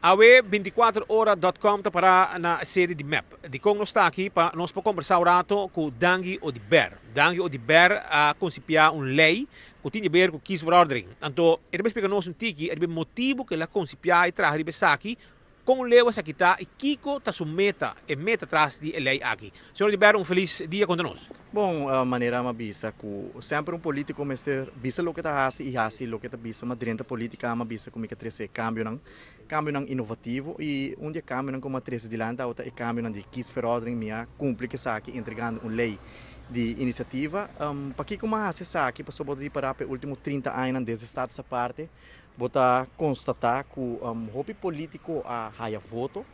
Awe24hora.com para na sede de MEP. De Kong está aqui para nós conversar um rato com Dangi Odiber. Dangi Odiber a concipia lei que tinha a ver com kiesverordening. Então, ele explica nós tiki, ele motivo que ela concipia e trazer aqui com o leu essa aqui tá e Kiko tá sua meta e meta atrás de lei aqui. Senhor Odiber, feliz dia com nós. Bom, a maneira uma bisa que sempre político mestre bisa lo que tá hasi e hasi lo que tá bisa mas dentro política uma bisa como que trece cambio não inovativo e dia cambio não como trece de landa outra e cambio não de kiesverordening minha cumpre que aqui entregando uma lei de iniciativa para que como hasi aqui passou poder para o último 30 anos desde estado essa parte bota constatar que hobby político a raia voto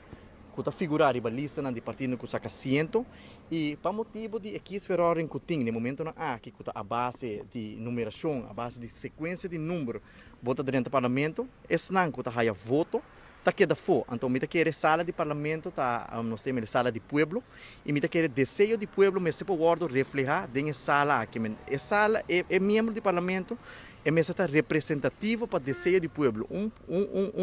que figurar a lista de partido que saca ciento e para motivo de kiesverordening que tem no momento na aqui que a base de numeração a base de sequência de número bota dentro do parlamento esse não que raia voto tá queda fo então me tá querer sala de parlamento tá nós temos sala de pueblo e me tá querer desejo de pueblo me se pode reflejar dentro sala aqui é sala é membro do parlamento é mesa tá representativo para desejo do pueblo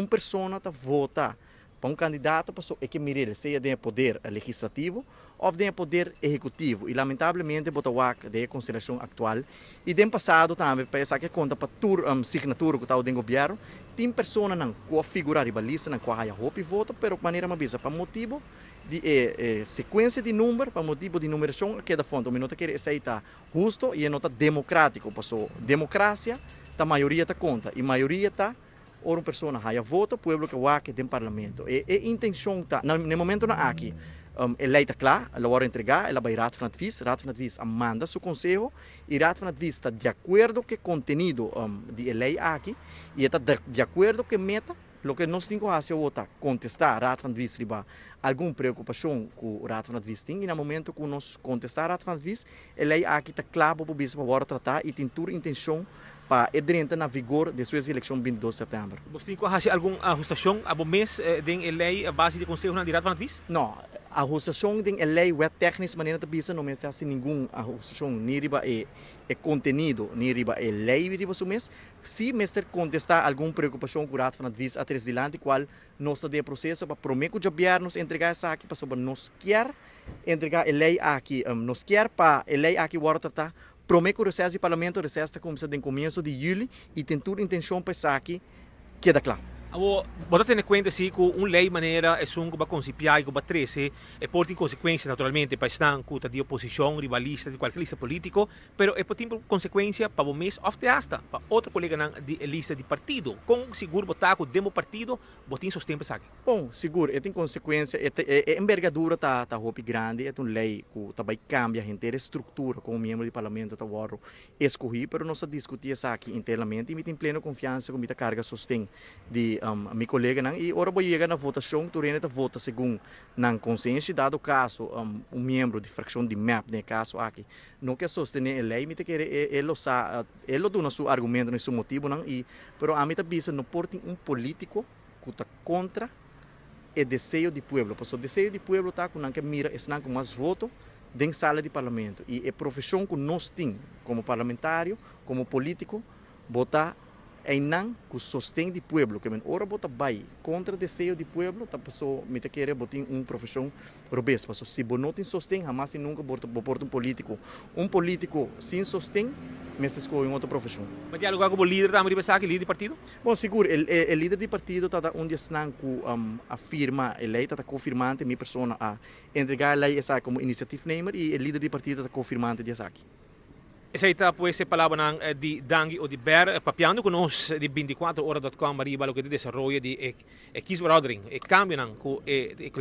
persona tá votar para candidato é que mire seja de poder legislativo ou de poder executivo e lamentavelmente bota o de consideração atual e do passado também para que conta para tur signatura que está o governo tem pessoas não que figurar a lista não que há hope voto pero de maneira mais para motivo de sequência de número para motivo de numeração que da fonte o minuto que aceitar justo e nota democrático passou democracia a maioria tá conta e maioria tá ou pessoa haya voto pueblo que aqui tem parlamento e intenção tá no momento na aqui ela está clara ela vai entregar ela vai rato van advies manda seu conselho e rato van advies está de acordo que contenido de lei aqui e está de acordo que meta lo que nós temos que fazer é contestar rato van advies riba alguma preocupação que o rato van advies tem e no momento que nós contestar rato van advies a lei aqui está clara para o bispo agora tratar e tem toda intenção para entrar na vigor de sua eleição 22 de setembro. Você tem que fazer alguma ajustação a mês de lei a base de conselho na direto van advies? Não, a ajustação de lei é técnica maneira de bisa não me faz nenhuma ajustação nem riba é contenido nem riba é lei riba o mês se mestre contestar alguma preocupação com o rato van advies atrás de lante qual nós está de processo para prometer que o governo nos entregar essa aqui para sobre nós quer entregar a lei aqui nós quer para a lei aqui agora tratar prometo que o recesso do parlamento está começando no começo de julho e tem toda a intenção para isso aqui queda claro. Você tem em conta que uma lei maneira é um que vai concipiar e que vai trazer e pode ter consequências naturalmente para estar de oposição, rivalista, de qualquer lista político, mas é pode ter consequência para o mês ou até hasta para outro colega de lista de partido. Com seguro botar com o demo partido, botar sustento para aqui. Bom, seguro, tem consequência, a envergadura está grande, é uma lei que também cambia a inteira estrutura como membro do parlamento está agora escolhido, mas nós discutir isso aqui internamente e me tem plena confiança que me carga sustento de meu colega e agora vou chegar na votação tu ainda vota segundo na consciência dado caso membro de fração de MEP no caso aqui não quer sostener a lei me quer ele dá seu argumento no seu motivo não e pero a mim tá bisa não pode político que está contra o desejo do povo porque o desejo do povo tá com não que mira esse não com mais voto dentro da sala de parlamento e a profissão que nós temos como parlamentário como político botar é não que sustém do povo, que ora bota vai contra o desejo do povo, tá pessoa me te querer botar profissão robesta, mas se não tem sustém, jamais e nunca bota um político sem sustém, mas escolhe outra profissão. Mas dialogar com o líder da América líder de partido? Bom, seguro, o líder de partido tá onde está afirma a lei, tá confirmante minha pessoa a entregar a lei essa como iniciative neighbor e o líder de partido tá confirmante dessa aqui. Essa está pues palavra de Dangi Odiber papiando con nos di 24hora.com arriba lo que de desarrollo de kiesverordening e cambio con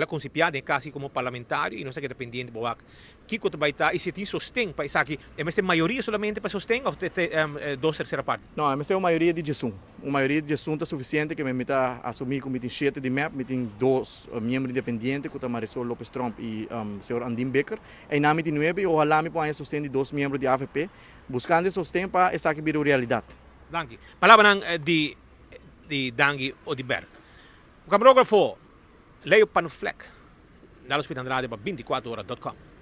la concipiada casi como parlamentario y no sé qué dependiente boac Kiko te baita y si ti sostén para isaki é mas maioria solamente para sostén ou dos terceira parte? Não, mas é uma maioria de Jesus. Uma maioria de Jesus é suficiente que me meta assumir que me tem 7 de MEP, me tem 2 membros independentes, que Marisol Lopes Trump e senhor Andim Becker. E na me tem 9 e ojalá me possa sustentar 2 membros de AFP, buscando sustento para essa que vira realidade. Danke. Palavra de Dangi Odiber. O camarógrafo Leo Panuflek, da Hospital Andrade para 24hora.com.